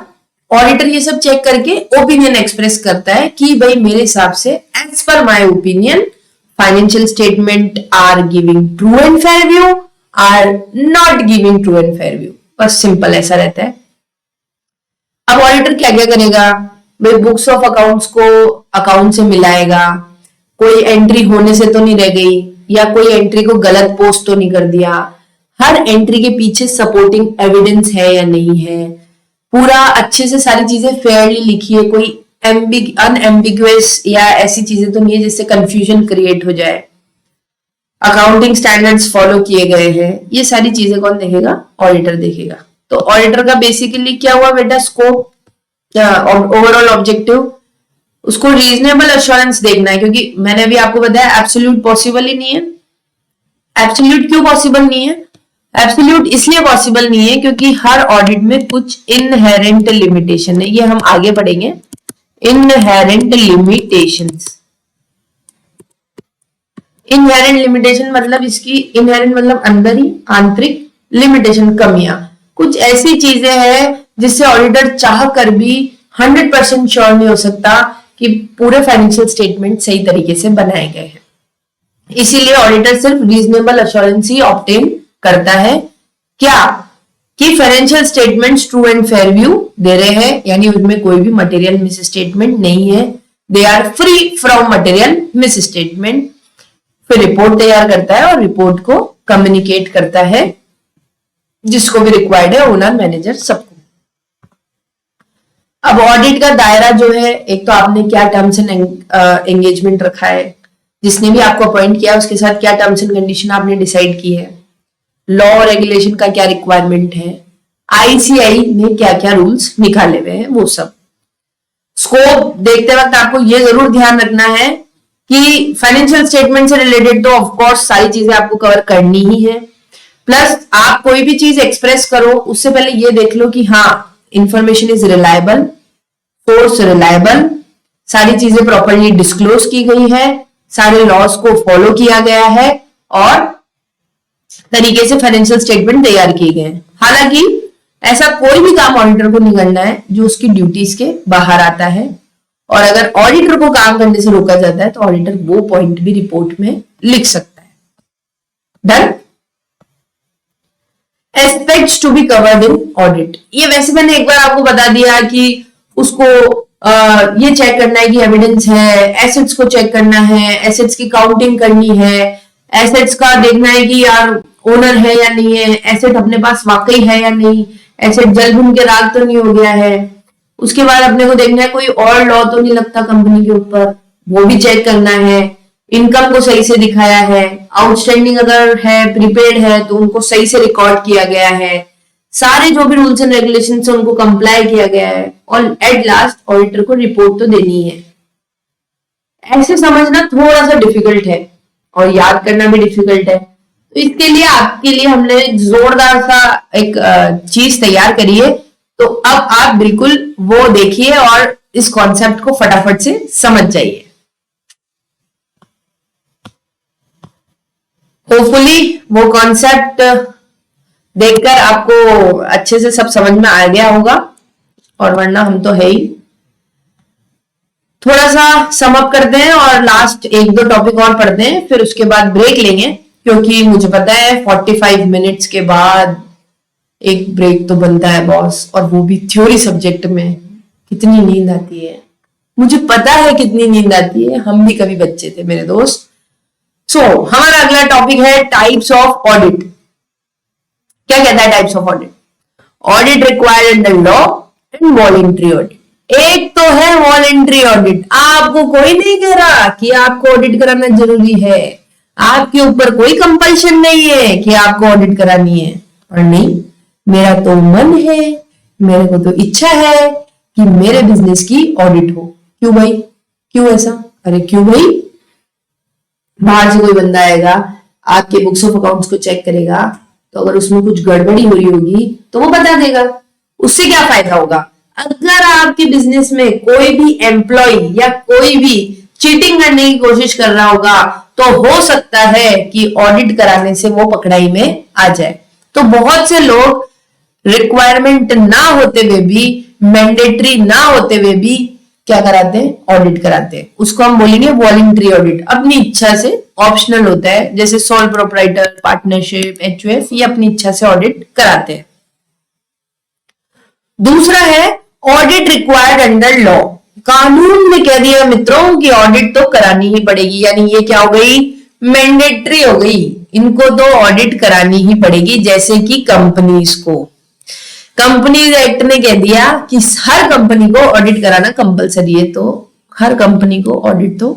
ऑडिटर ये सब चेक करके ओपिनियन एक्सप्रेस करता है कि भाई मेरे हिसाब से as per my opinion financial statement are giving true and fair view, are not giving true and fair view, बस सिंपल ऐसा रहता है। अब ऑडिटर क्या क्या करेगा भाई, बुक्स ऑफ अकाउंट्स को अकाउंट से मिलाएगा, कोई एंट्री होने से तो नहीं रह गई या कोई एंट्री को गलत पोस्ट तो नहीं कर दिया, हर एंट्री के पीछे सपोर्टिंग एविडेंस है या नहीं है, पूरा अच्छे से सारी चीजें फेयरली लिखी है, कोई अनएम्बिगुअस या ऐसी चीजें तो नहीं है जिससे कंफ्यूजन क्रिएट हो जाए, अकाउंटिंग स्टैंडर्ड्स फॉलो किए गए हैं, ये सारी चीजें कौन देखेगा, ऑडिटर देखेगा। तो ऑडिटर का बेसिकली क्या हुआ बेटा, स्कोप, ओवरऑल ऑब्जेक्टिव, उसको रीजनेबल एश्योरेंस देखना है, क्योंकि मैंने अभी आपको बताया एब्सोल्यूट पॉसिबल ही नहीं है। एब्सोल्यूट क्यों पॉसिबल नहीं है, एब्सोल्यूट इसलिए पॉसिबल नहीं है क्योंकि हर ऑडिट में कुछ इनहेरेंट लिमिटेशन है, ये हम आगे पढ़ेंगे। इनहेरेंट लिमिटेशंस, इनहेरेंट लिमिटेशन मतलब इसकी, इनहेरेंट मतलब अंदर ही, आंतरिक, लिमिटेशन कमियां, कुछ ऐसी चीजें हैं जिससे ऑडिटर चाह कर भी 100% श्योर नहीं हो सकता कि पूरे फाइनेंशियल स्टेटमेंट सही तरीके से बनाए गए हैं। इसीलिए ऑडिटर सिर्फ रीजनेबल एश्योरेंस ही ऑब्टेन करता है, क्या कि financial statements true and fair view दे रहे हैं, यानी उनमें कोई भी मटेरियल मिस स्टेटमेंट नहीं है, they are free from material misstatement. फिर रिपोर्ट तैयार करता है और रिपोर्ट को कम्युनिकेट करता है जिसको भी रिक्वायर्ड है, ओनर, मैनेजर, सबको। अब ऑडिट का दायरा जो है, एक तो आपने क्या टर्म्स एंड एंगेजमेंट रखा है, जिसने भी आपको अपॉइंट किया उसके साथ क्या टर्म्स एंड कंडीशन आपने डिसाइड की है, लॉ और रेगुलेशन का क्या रिक्वायरमेंट है, आईसीआई ने क्या क्या रूल्स निकाले हुए हैं, वो सब। स्कोप देखते वक्त आपको ये जरूर ध्यान रखना है कि फाइनेंशियल स्टेटमेंट से रिलेटेड तो ऑफकोर्स सारी चीजें आपको कवर करनी ही है, प्लस आप कोई भी चीज एक्सप्रेस करो उससे पहले ये देख लो कि हाँ information is reliable, source reliable, सारी चीजें प्रॉपरली डिस्क्लोज की गई है, सारे लॉस को फॉलो किया गया है और तरीके से फाइनेंशियल स्टेटमेंट तैयार किए गए हैं। हालांकि ऐसा कोई भी काम ऑडिटर को नहीं करना है जो उसकी ड्यूटीज के बाहर आता है, और अगर ऑडिटर को काम करने से रोका जाता है तो ऑडिटर वो पॉइंट भी रिपोर्ट में लिख सकता है। Done. Aspects to be covered in audit, ये वैसे मैंने एक बार आपको बता दिया कि उसको ये चेक करना है कि एविडेंस है, एसेट्स को चेक करना है, एसेट्स की काउंटिंग करनी है, एसेट्स का देखना है कि यार ओनर है या नहीं है, एसेट अपने पास वाकई है या नहीं, एसेट जल भून के राख तो नहीं हो गया है। उसके बाद अपने को देखना है कोई और लॉ तो नहीं लगता कंपनी के ऊपर, वो भी चेक करना है। इनकम को सही से दिखाया है, आउटस्टैंडिंग अगर है, प्रीपेड है तो उनको सही से रिकॉर्ड किया गया है, सारे जो भी रूल्स एंड रेगुलेशन से उनको कंप्लाई किया गया है, और एट लास्ट ऑडिटर को रिपोर्ट तो देनी है। ऐसे समझना थोड़ा सा डिफिकल्ट है और याद करना भी डिफिकल्ट है, तो इसके लिए आपके लिए हमने जोरदार सा एक चीज तैयार करी है। तो अब आप बिल्कुल वो देखिए और इस कॉन्सेप्ट को फटाफट से समझ जाइए। होपफुली वो कॉन्सेप्ट देखकर आपको अच्छे से सब समझ में आ गया होगा, और वरना हम तो है ही। थोड़ा सा सम अप करते हैं और लास्ट एक दो टॉपिक और पढ़ते हैं, फिर उसके बाद ब्रेक लेंगे, क्योंकि मुझे पता है 45 मिनट्स के बाद एक ब्रेक तो बनता है बॉस, और वो भी थ्योरी सब्जेक्ट में। कितनी नींद आती है, मुझे पता है कितनी नींद आती है, हम भी कभी बच्चे थे मेरे दोस्त। सो हमारा अगला टॉपिक है टाइप्स ऑफ ऑडिट। क्या कहता है types of audit? Audit required under law and voluntary audit. एक तो है वॉलंटरी ऑडिट, आपको कोई नहीं कह रहा कि आपको ऑडिट कराना जरूरी है, आपके ऊपर कोई कंपल्शन नहीं है कि आपको ऑडिट करानी है, और नहीं, मेरा तो मन है, मेरे को तो इच्छा है कि मेरे बिजनेस की ऑडिट हो। क्यों भाई, क्यों ऐसा? अरे क्यों भाई, बाहर से कोई बंदा आएगा, आपके बुक्स ऑफ अकाउंट्स को चेक करेगा, तो अगर उसमें कुछ गड़बड़ी हो रही होगी तो वो बता देगा। उससे क्या फायदा होगा? अगर आपके बिजनेस में कोई भी एम्प्लॉय या कोई भी चीटिंग करने की कोशिश कर रहा होगा, तो हो सकता है कि ऑडिट कराने से वो पकड़ाई में आ जाए। तो बहुत से लोग रिक्वायरमेंट ना होते हुए भी, मैंडेटरी ना होते हुए भी क्या कराते हैं? ऑडिट कराते हैं। उसको हम बोलेंगे वॉलंटरी ऑडिट। अपनी इच्छा से, ऑप्शनल होता है, जैसे सोल प्रोप्राइटर, पार्टनरशिप, एचयूएफ, ये अपनी इच्छा से ऑडिट कराते हैं। दूसरा है ऑडिट रिक्वायर्ड अंडर लॉ। कानून ने कह दिया मित्रों कि ऑडिट तो करानी ही पड़ेगी, यानी ये क्या हो गई? मैंडेटरी हो गई, इनको तो ऑडिट करानी ही पड़ेगी। जैसे कि कंपनीज को, कंपनीज एक्ट ने कह दिया कि हर कंपनी को ऑडिट कराना कंपलसरी है, तो हर कंपनी को ऑडिट तो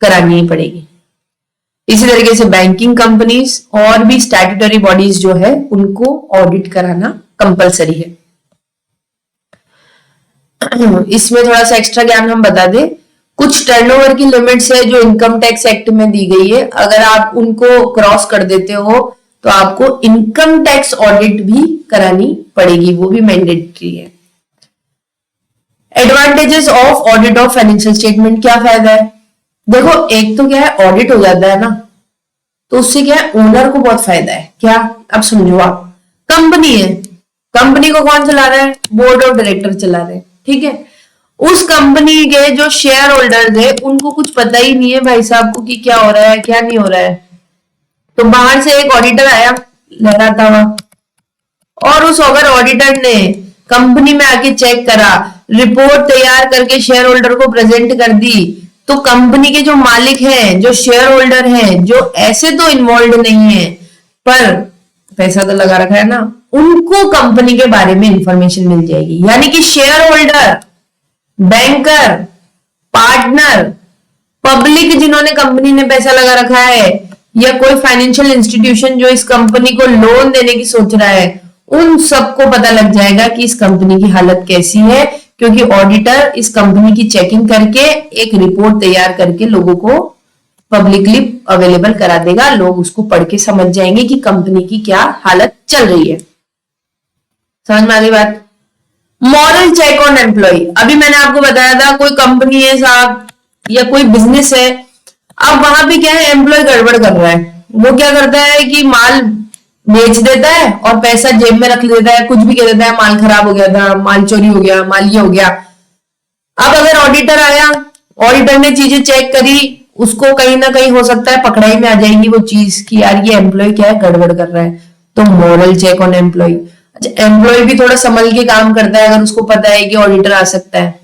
करानी ही पड़ेगी। इसी तरीके से बैंकिंग कंपनीज और भी स्टैट्यूटरी बॉडीज जो है उनको ऑडिट कराना कंपलसरी है। इसमें थोड़ा सा एक्स्ट्रा ज्ञान हम बता दें, कुछ टर्नओवर की लिमिट्स है जो इनकम टैक्स एक्ट में दी गई है, अगर आप उनको क्रॉस कर देते हो तो आपको इनकम टैक्स ऑडिट भी करानी पड़ेगी, वो भी मैंडेटरी है। Advantages of audit of financial statement, क्या फायदा है? देखो, एक तो क्या है, ऑडिट हो जाता है ना, तो उससे क्या है, ओनर को बहुत फायदा है। क्या? अब समझो, आप कंपनी है, कंपनी को कौन चला रहा है? बोर्ड ऑफ डायरेक्टर चला रहे हैं, ठीक है। उस कंपनी के जो शेयर होल्डर्स है उनको कुछ पता ही नहीं है भाई साहब को कि क्या हो रहा है क्या नहीं हो रहा है। तो बाहर से एक ऑडिटर आया लहराता हुआ, और उस अगर ऑडिटर ने कंपनी में आके चेक करा, रिपोर्ट तैयार करके शेयर होल्डर को प्रेजेंट कर दी, तो कंपनी के जो मालिक हैं, जो शेयर होल्डर हैं, जो ऐसे तो इन्वॉल्व नहीं है पर पैसा तो लगा रखा है ना, उनको कंपनी के बारे में इंफॉर्मेशन मिल जाएगी। यानी कि share holder, banker, partner, public जिन्होंने कंपनी ने पैसा लगा रखा है, या कोई फाइनेंशियल इंस्टीट्यूशन जो इस कंपनी को लोन देने की सोच रहा है, उन सबको पता लग जाएगा कि इस कंपनी की हालत कैसी है, क्योंकि ऑडिटर इस कंपनी की चेकिंग करके एक रिपोर्ट तैयार करके लोगों को पब्लिकली अवेलेबल करा देगा। लोग उसको पढ़ के समझ जाएंगे कि कंपनी की क्या हालत चल रही है। समझ में आ गई बात? मॉरल चेक ऑन एम्प्लॉय, अभी मैंने आपको बताया था कोई कंपनी है साहब या कोई बिजनेस है, अब वहां पे क्या है, एम्प्लॉय गड़बड़ कर रहा है, वो क्या करता है कि माल बेच देता है और पैसा जेब में रख लेता है, कुछ भी कह देता है, माल खराब हो गया था, माल चोरी हो गया, माल ये हो गया। अब अगर ऑडिटर आया, ऑडिटर ने चीजें चेक करी, उसको कहीं ना कहीं हो सकता है पकड़ाई में आ जाएगी वो चीज कि यार ये एम्प्लॉय क्या है, गड़बड़ कर रहा है। तो मॉरल चेक ऑन एम्प्लॉय। अच्छा, एम्प्लॉय भी थोड़ा संभल के काम करता है अगर उसको पता है कि ऑडिटर आ सकता है।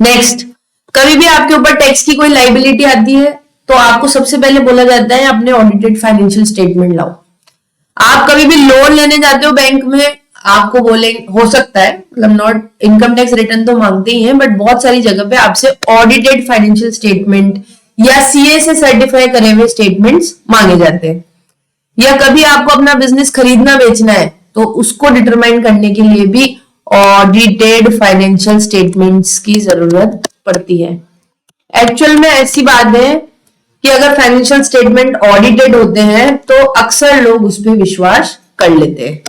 नेक्स्ट, कभी भी आपके ऊपर टैक्स की कोई लाइबिलिटी आती है तो आपको सबसे पहले बोला जाता है अपने ऑडिटेड फाइनेंशियल स्टेटमेंट लाओ। आप कभी भी लोन लेने जाते हो बैंक में, आपको बोले, हो सकता है, मतलब नॉट, इनकम टैक्स रिटर्न तो मांगते ही हैं, बट बहुत सारी जगह पे आपसे ऑडिटेड फाइनेंशियल स्टेटमेंट या सीए से सर्टिफाई करे हुए स्टेटमेंट्स मांगे जाते हैं। या कभी आपको अपना बिजनेस खरीदना बेचना है तो उसको डिटरमाइन करने के लिए भी ऑडिटेड फाइनेंशियल स्टेटमेंट्स की जरूरत पड़ती है। एक्चुअल में ऐसी बात है कि अगर फाइनेंशियल स्टेटमेंट ऑडिटेड होते हैं तो अक्सर लोग उस पर विश्वास कर लेते हैं।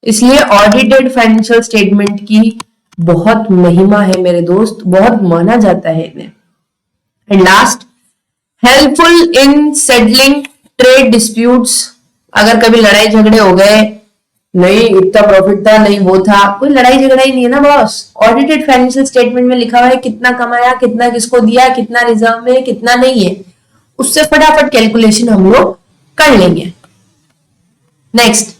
इसलिए ऑडिटेड फाइनेंशियल स्टेटमेंट की बहुत महिमा है मेरे दोस्त, बहुत माना जाता है इन्हें। And last, helpful in settling trade disputes. अगर कभी लड़ाई झगड़े हो गए, नहीं इतना प्रॉफिट था, नहीं वो था, कोई लड़ाई झगड़ा ही नहीं है ना बॉस, ऑडिटेड फाइनेंशियल स्टेटमेंट में लिखा हुआ है कितना कमाया, कितना किसको दिया, कितना रिजर्व में, कितना नहीं है, उससे फटाफट कैलकुलेशन हम लोग कर लेंगे। Next,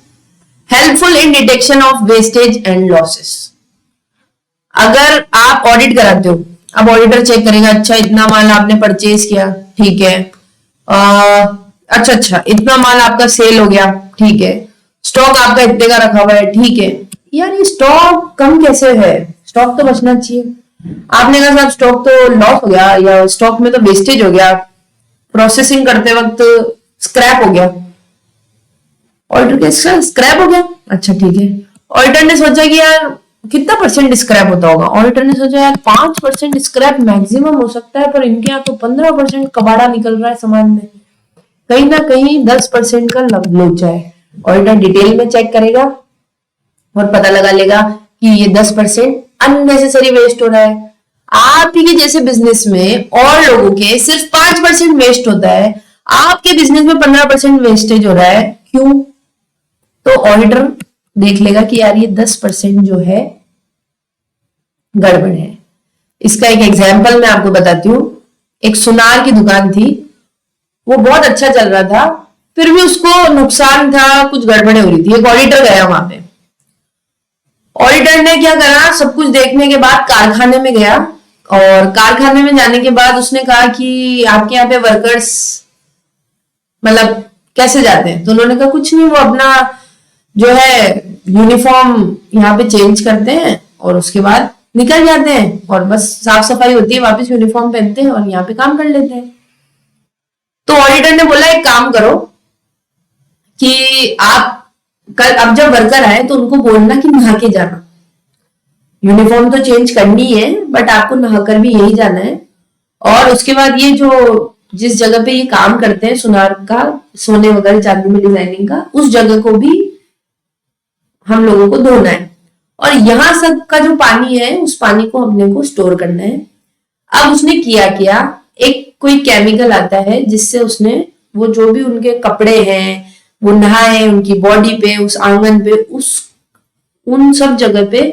helpful in detection of wastage and losses. अगर आप ऑडिट कराते हो, अब ऑडिटर चेक करेगा, अच्छा इतना माल आपने परचेज किया, ठीक है, अच्छा इतना माल आपका सेल हो गया, ठीक है, स्टॉक आपका इतने का रखा हुआ है, ठीक है, यार ये स्टॉक कम कैसे है, स्टॉक तो बचना चाहिए। आपने कहा साहब स्टॉक तो लॉस हो गया, या स्टॉक में तो वेस्टेज हो गया, प्रोसेसिंग करते वक्त स्क्रैप हो गया। ऑडिटर के स्क्रैप हो गया, अच्छा ठीक है। ऑडिटर ने सोचा कि यार कितना परसेंट स्क्रैप होता होगा, ऑडिटर ने सोचा यार 5% स्क्रैप मैक्सिमम हो सकता है, पर इनके यहाँ तो 15% कबाड़ा निकल रहा है सामान में, कहीं ना कहीं 10% का लोचा है। ऑडिटर डिटेल में चेक करेगा और पता लगा लेगा कि ये 10% अननेसेसरी वेस्ट हो रहा है। आप ही के जैसे बिजनेस में और लोगों के सिर्फ 5% वेस्ट होता है, आपके बिजनेस में 15% वेस्टेज हो रहा है, क्यों? तो ऑडिटर देख लेगा कि यार ये 10% जो है गड़बड़ है। इसका एक एग्जाम्पल मैं आपको बताती हूँ। एक सुनार की दुकान थी, वो बहुत अच्छा चल रहा था, फिर भी उसको नुकसान था, कुछ गड़बड़े हो रही थी। एक ऑडिटर गया वहां पे, ऑडिटर ने क्या करा, सब कुछ देखने के बाद कारखाने में गया, और कारखाने में जाने के बाद उसने कहा कि आपके यहाँ पे वर्कर्स मतलब कैसे जाते हैं, तो उन्होंने कहा कुछ नहीं, वो अपना जो है यूनिफॉर्म यहाँ पे चेंज करते हैं और उसके बाद निकल जाते हैं, और बस साफ सफाई होती है, वापस यूनिफॉर्म पहनते हैं और यहाँ पे काम कर लेते हैं। तो ऑडिटर ने बोला एक काम करो कि आप कल, अब जब वर्कर आए तो उनको बोलना कि नहा के जाना, यूनिफॉर्म तो चेंज करनी है बट आपको नहाकर भी यही जाना है, और उसके बाद ये जो जिस जगह पे ये काम करते हैं सुनार का, सोने वगैरह चांदी में डिजाइनिंग का, उस जगह को भी हम लोगों को धोना है, और यहाँ सब का जो पानी है उस पानी को हमने को स्टोर करना है। अब उसने किया एक कोई केमिकल आता है जिससे उसने वो जो भी उनके कपड़े हैं वो नहाए, उनकी बॉडी पे, उस आंगन पे, उन सब जगह पे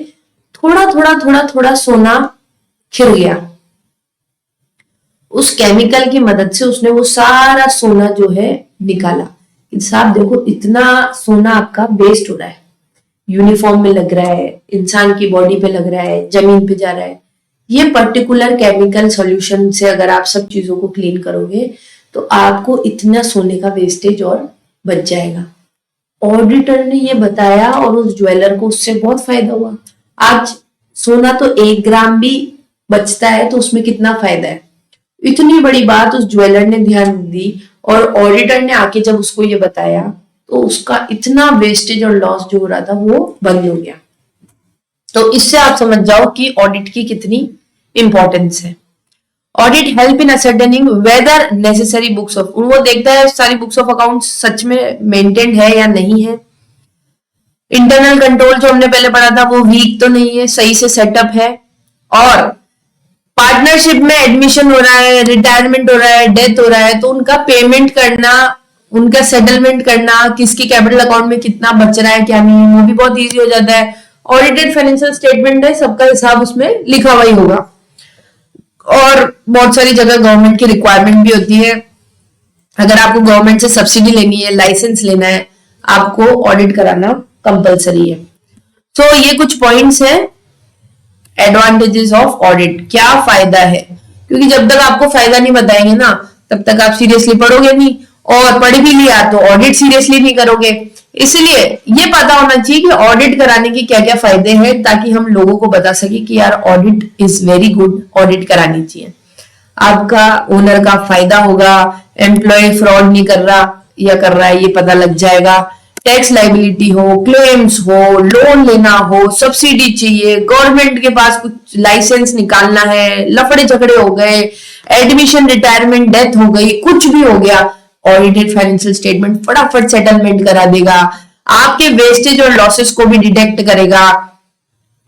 थोड़ा सोना खिल गया। उस केमिकल की मदद से उसने वो सारा सोना जो है निकाला। साहब देखो इतना सोना आपका वेस्ट हो रहा है, यूनिफॉर्म में लग रहा है, इंसान की बॉडी पे लग रहा है, जमीन पे जा रहा है। ये पर्टिकुलर केमिकल सॉल्यूशन से अगर आप सब चीजों को क्लीन करोगे तो आपको इतना सोने का वेस्टेज और बच जाएगा। ऑडिटर ने ये बताया और उस ज्वेलर को उससे बहुत फायदा हुआ। आज सोना तो 1 ग्राम भी बचता है तो उसमें कितना फायदा है। इतनी बड़ी बात उस ज्वेलर ने ध्यान दी, और ऑडिटर ने आके जब उसको ये बताया तो उसका इतना वेस्टेज और लॉस जो हो रहा था वो बंद हो गया। तो इससे आप समझ जाओ कि ऑडिट की कितनी इंपॉर्टेंस है। Audit help in ascertaining whether necessary books of, वो देखता है सारी बुक्स ऑफ अकाउंट सच में मेंटेन है या नहीं है। इंटरनल कंट्रोल जो हमने पहले पढ़ा था वो वीक तो नहीं है, सही से सेटअप है। और पार्टनरशिप में एडमिशन हो रहा है, रिटायरमेंट हो रहा है, डेथ हो रहा है, तो उनका पेमेंट करना उनका सेटलमेंट करना, किसकी कैपिटल अकाउंट में कितना बच रहा है क्या नहीं, वो भी बहुत इजी हो जाता है। ऑडिटेड फाइनेंशियल स्टेटमेंट है, सबका हिसाब उसमें लिखा हुआ ही होगा। और बहुत सारी जगह गवर्नमेंट की रिक्वायरमेंट भी होती है, अगर आपको गवर्नमेंट से सब्सिडी लेनी है, लाइसेंस लेना है, आपको ऑडिट कराना कंपलसरी है। तो ये कुछ पॉइंट्स हैं एडवांटेजेस ऑफ ऑडिट, क्या फायदा है, क्योंकि जब तक आपको फायदा नहीं बताएंगे ना तब तक आप सीरियसली पढ़ोगे नहीं, और पढ़ भी लिया तो ऑडिट सीरियसली नहीं करोगे। इसलिए ये पता होना चाहिए कि ऑडिट कराने के क्या क्या फायदे हैं, ताकि हम लोगों को बता सके कि यार audit is very good, audit करानी चाहिए। आपका ओनर का फायदा होगा, एम्प्लॉय फ्रॉड नहीं कर रहा या कर रहा है ये पता लग जाएगा, टैक्स लाइबिलिटी हो, क्लेम्स हो, लोन लेना हो, सब्सिडी चाहिए, गवर्नमेंट के पास कुछ लाइसेंस निकालना है, लफड़े झगड़े हो गए, एडमिशन, रिटायरमेंट, डेथ हो गई, कुछ भी हो गया, ऑडिटेड फाइनेंशियल स्टेटमेंट फटाफट सेटलमेंट करा देगा, आपके वेस्टेज और लॉसेस को भी डिटेक्ट करेगा,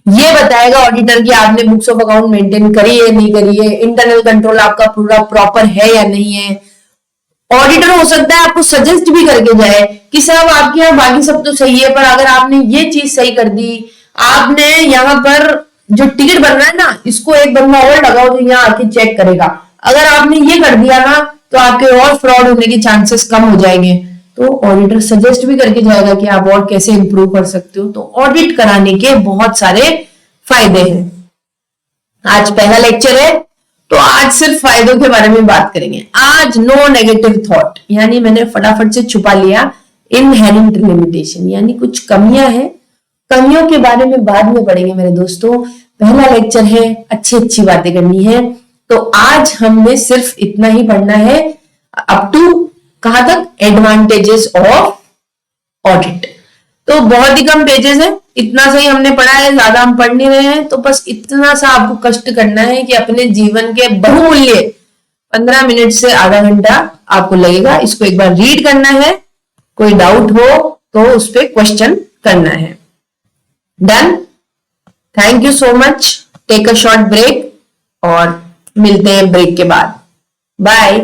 ये बताएगा ऑडिटर कि आपने बुक्स ऑफ अकाउंट मेंटेन करी है नहीं करी है, इंटरनल कंट्रोल आपका पूरा प्रॉपर है या नहीं है। ऑडिटर हो सकता है आपको सजेस्ट भी करके जाए कि साहब आपके यहाँ बाकी सब तो सही है, पर अगर आपने ये चीज सही कर दी, आपने यहाँ पर जो टिकट बन रहा है ना इसको एक बंदा और लगाओ जो यहाँ आके चेक करेगा, अगर आपने ये कर दिया ना तो आपके और फ्रॉड होने के चांसेस कम हो जाएंगे। तो ऑडिटर सजेस्ट भी करके जाएगा कि आप और कैसे इंप्रूव कर सकते हो। तो ऑडिट कराने के बहुत सारे फायदे हैं। आज पहला लेक्चर है तो आज सिर्फ फायदों के बारे में बात करेंगे। आज नो नेगेटिव थॉट, यानी मैंने फटाफट से छुपा लिया इनहेरेंट लिमिटेशन, यानी कुछ कमियां हैं, कमियों के बारे में बाद में पढ़ेंगे मेरे दोस्तों। पहला लेक्चर है, अच्छी अच्छी बातें करनी है, तो आज हमने सिर्फ इतना ही पढ़ना है अप टू कहां तक, एडवांटेजेस ऑफ ऑडिट। तो बहुत ही कम पेजेस है, इतना सही हमने पढ़ा है, ज्यादा हम पढ़ नहीं रहे हैं। तो बस इतना सा आपको कष्ट करना है कि अपने जीवन के बहुमूल्य 15 मिनट से आधा घंटा आपको लगेगा, इसको एक बार रीड करना है, कोई डाउट हो तो उस पर क्वेश्चन करना है। Done, thank you so much, take a short break और मिलते हैं ब्रेक के बाद। बाय।